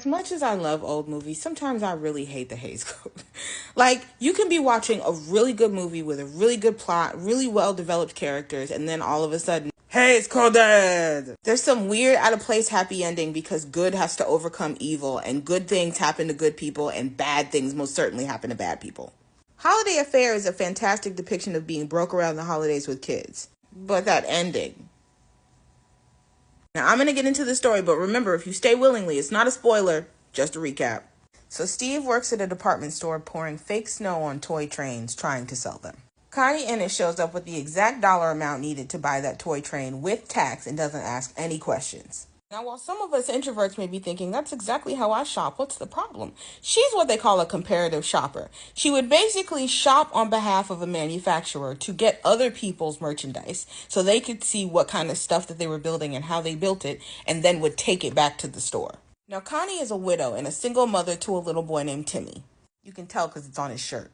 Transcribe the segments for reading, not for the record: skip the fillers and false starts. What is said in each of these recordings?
As much as I love old movies, sometimes I really hate the Hays Code. Like, you can be watching a really good movie with a really good plot, really well developed characters, and then all of a sudden, Hays Coded! There's some weird, out of place happy ending because good has to overcome evil, and good things happen to good people, and bad things most certainly happen to bad people. Holiday Affair is a fantastic depiction of being broke around the holidays with kids. But that ending. Now, I'm going to get into the story, but remember, if you stay willingly, it's not a spoiler, just a recap. So Steve works at a department store pouring fake snow on toy trains, trying to sell them. Connie Ennis shows up with the exact dollar amount needed to buy that toy train with tax and doesn't ask any questions. Now, while some of us introverts may be thinking, that's exactly how I shop, what's the problem? She's what they call a comparative shopper. She would basically shop on behalf of a manufacturer to get other people's merchandise so they could see what kind of stuff that they were building and how they built it, and then would take it back to the store. Now, Connie is a widow and a single mother to a little boy named Timmy. You can tell because it's on his shirt.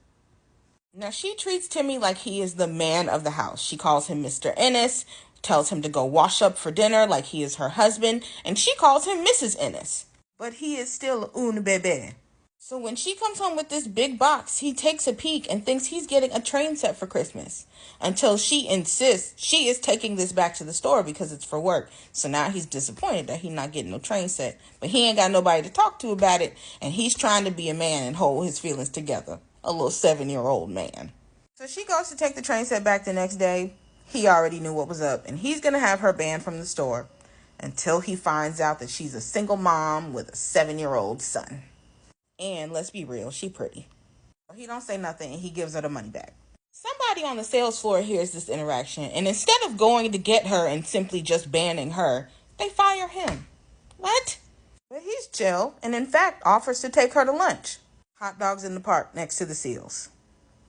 Now, she treats Timmy like he is the man of the house. She calls him Mr. Ennis, tells him to go wash up for dinner like he is her husband, and she calls him Mrs. Ennis. But he is still un bébé. So when she comes home with this big box, he takes a peek and thinks he's getting a train set for Christmas. Until she insists she is taking this back to the store because it's for work. So now he's disappointed that he's not getting no train set. But he ain't got nobody to talk to about it, and he's trying to be a man and hold his feelings together. A little 7-year-old man. So she goes to take the train set back the next day. He already knew what was up, and he's going to have her banned from the store until he finds out that she's a single mom with a 7-year-old son. And let's be real, she pretty. He don't say nothing, and he gives her the money back. Somebody on the sales floor hears this interaction, and instead of going to get her and simply just banning her, they fire him. What? But he's chill, and in fact offers to take her to lunch. Hot dogs in the park next to the seals.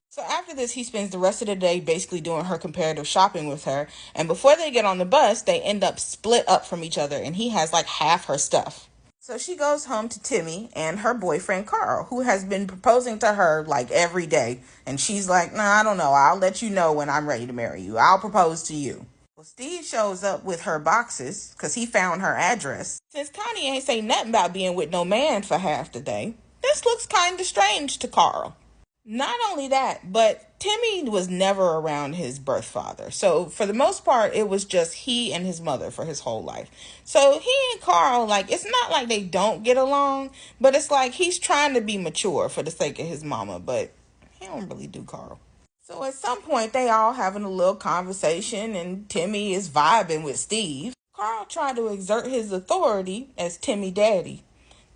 So after this, he spends the rest of the day basically doing her comparative shopping with her. And before they get on the bus, they end up split up from each other. And he has like half her stuff. So she goes home to Timmy and her boyfriend, Carl, who has been proposing to her like every day. And she's like, nah, I don't know. I'll let you know when I'm ready to marry you. I'll propose to you. Well, Steve shows up with her boxes because he found her address. Since Connie ain't say nothing about being with no man for half the day, this looks kind of strange to Carl. Not only that, but Timmy was never around his birth father. So for the most part, it was just he and his mother for his whole life. So he and Carl, like, it's not like they don't get along, but it's like he's trying to be mature for the sake of his mama, but he don't really do Carl. So at some point, they all having a little conversation, and Timmy is vibing with Steve. Carl tried to exert his authority as Timmy daddy.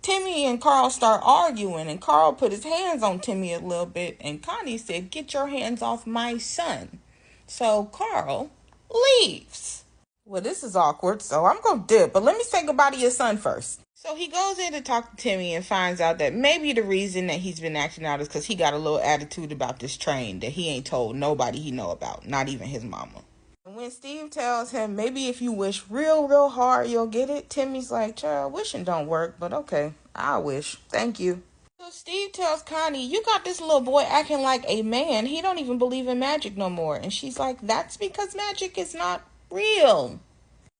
Timmy and Carl start arguing, and Carl put his hands on Timmy a little bit, and Connie said, get your hands off my son. So Carl leaves. Well, this is awkward, so I'm going to dip, but let me say goodbye to your son first. So he goes in to talk to Timmy and finds out that maybe the reason that he's been acting out is because he got a little attitude about this train that he ain't told nobody he know about, not even his mama. And when Steve tells him, maybe if you wish real, real hard, you'll get it, Timmy's like, child, wishing don't work, but okay, I wish. Thank you. So Steve tells Connie, you got this little boy acting like a man. He don't even believe in magic no more. And she's like, that's because magic is not real.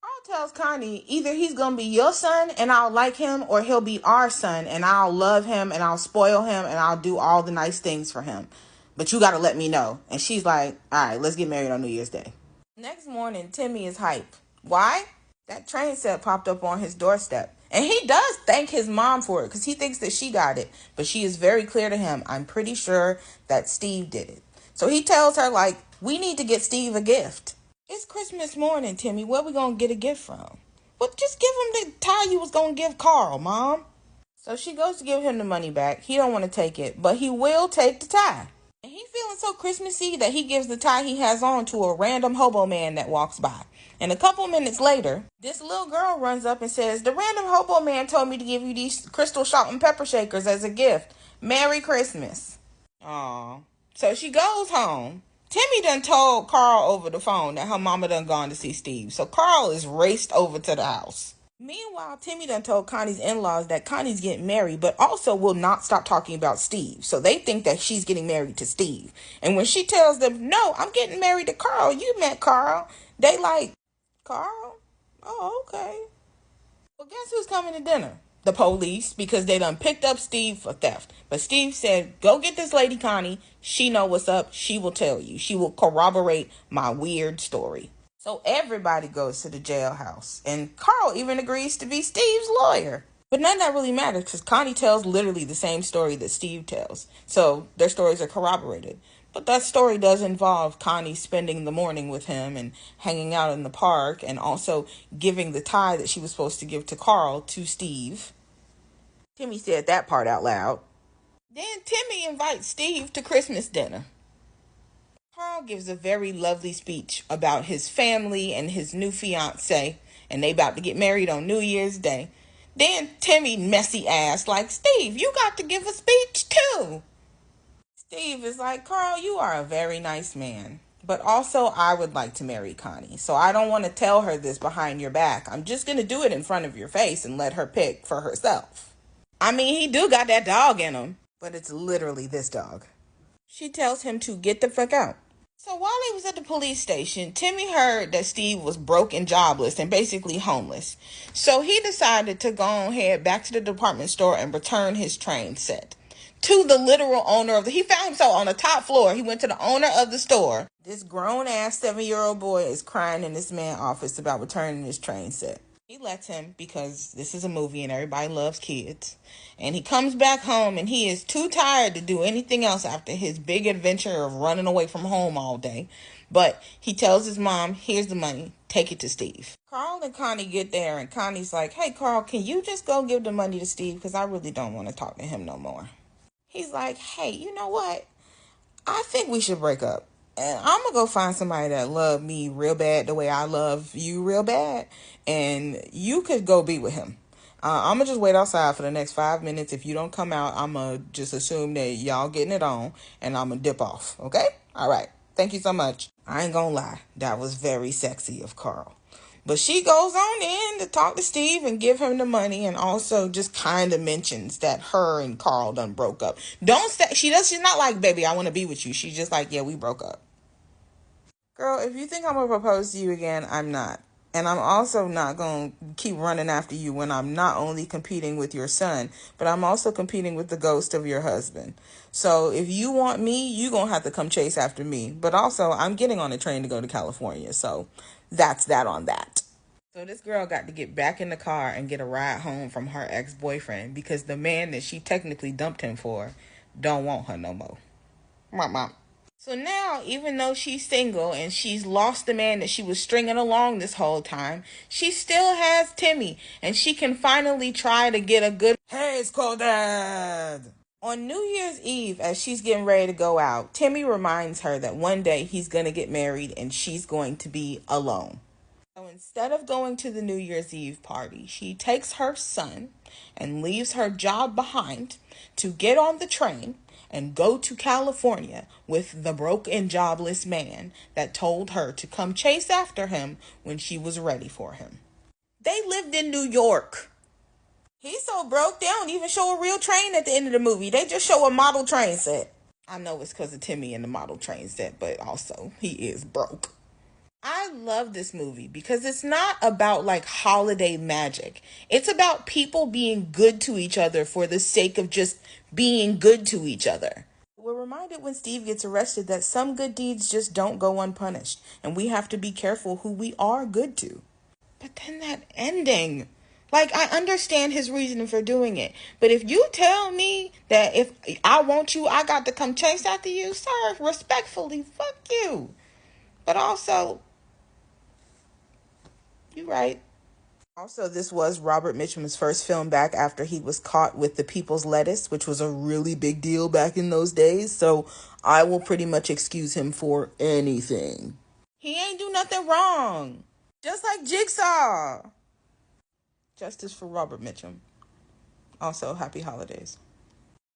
Carl tells Connie, either he's going to be your son and I'll like him, or he'll be our son and I'll love him and I'll spoil him and I'll do all the nice things for him. But you got to let me know. And she's like, all right, let's get married on New Year's Day. Next morning, Timmy is hype. Why? That train set popped up on his doorstep. And he does thank his mom for it because he thinks that she got it. But she is very clear to him, I'm pretty sure that Steve did it. So he tells her, like, we need to get Steve a gift. It's Christmas morning, Timmy. Where we going to get a gift from? Well, just give him the tie you was going to give Carl, Mom. So she goes to give him the money back. He don't want to take it, but he will take the tie. And he feeling so Christmassy that he gives the tie he has on to a random hobo man that walks by. And a couple minutes later, this little girl runs up and says, the random hobo man told me to give you these crystal salt and pepper shakers as a gift. Merry Christmas. Aw. So she goes home. Timmy done told Carl over the phone that her mama done gone to see Steve. So Carl is raced over to the house. Meanwhile, Timmy done told Connie's in-laws that Connie's getting married, but also will not stop talking about Steve. So they think that she's getting married to Steve. And when she tells them, no, I'm getting married to Carl. You met Carl. They like, Carl? Oh, okay. Well, guess who's coming to dinner? the police because they done picked up Steve for theft. But Steve said, go get this lady Connie. She know what's up. She will tell you. She will corroborate my weird story. So everybody goes to the jailhouse. And Carl even agrees to be Steve's lawyer. But none of that really matters because Connie tells literally the same story that Steve tells. So their stories are corroborated. But that story does involve Connie spending the morning with him and hanging out in the park and also giving the tie that she was supposed to give to Carl to Steve. Timmy said that part out loud. Then Timmy invites Steve to Christmas dinner. Carl gives a very lovely speech about his family and his new fiance, and they about to get married on New Year's Day. Then Timmy messy ass like, Steve, you got to give a speech too. Steve is like, Carl, you are a very nice man. But also, I would like to marry Connie. So I don't want to tell her this behind your back. I'm just going to do it in front of your face and let her pick for herself. I mean, he do got that dog in him. But it's literally this dog. She tells him to get the fuck out. So while he was at the police station, Timmy heard that Steve was broke and jobless and basically homeless. So he decided to go ahead back to the department store and return his train set to the literal owner of he found himself on the top floor. He went to the owner of the store. This grown-ass 7-year-old boy is crying in this man's office about returning his train set. He lets him because this is a movie and everybody loves kids. And he comes back home and he is too tired to do anything else after his big adventure of running away from home all day. But he tells his mom, here's the money, take it to Steve. Carl and Connie get there and Connie's like, hey Carl, can you just go give the money to Steve? Because I really don't want to talk to him no more. He's like, hey, you know what? I think we should break up. And I'm going to go find somebody that love me real bad the way I love you real bad. And you could go be with him. I'm going to just wait outside for the next 5 minutes. If you don't come out, I'm going to just assume that y'all getting it on. And I'm going to dip off. Okay? All right. Thank you so much. I ain't going to lie. That was very sexy of Carl. But she goes on in to talk to Steve and give him the money and also just kind of mentions that her and Carl done broke up. She's not like, baby, I want to be with you. She's just like, yeah, we broke up. Girl, if you think I'm going to propose to you again, I'm not. And I'm also not going to keep running after you when I'm not only competing with your son, but I'm also competing with the ghost of your husband. So if you want me, you're going to have to come chase after me. But also, I'm getting on a train to go to California. So that's that on that. So this girl got to get back in the car and get a ride home from her ex-boyfriend because the man that she technically dumped him for don't want her no more. Mom. So now, even though she's single and she's lost the man that she was stringing along this whole time, she still has Timmy and she can finally try to get a good "Hey, it's cold, Dad." On New Year's Eve, as she's getting ready to go out, Timmy reminds her that one day he's going to get married and she's going to be alone. So instead of going to the New Year's Eve party, she takes her son and leaves her job behind to get on the train and go to California with the broke and jobless man that told her to come chase after him when she was ready for him. They lived in New York. He's so broke, they don't even show a real train at the end of the movie. They just show a model train set. I know it's because of Timmy and the model train set, but also he is broke. I love this movie because it's not about like holiday magic. It's about people being good to each other for the sake of just being good to each other. We're reminded when Steve gets arrested that some good deeds just don't go unpunished, and we have to be careful who we are good to. But then that ending, like, I understand his reasoning for doing it, but if you tell me that if I want you, I got to come chase after you, sir, respectfully, fuck you. But also, you're right. Also, this was Robert Mitchum's first film back after he was caught with the People's Lettuce, which was a really big deal back in those days. So I will pretty much excuse him for anything. He ain't do nothing wrong. Just like Jigsaw. Justice for Robert Mitchum. Also, happy holidays.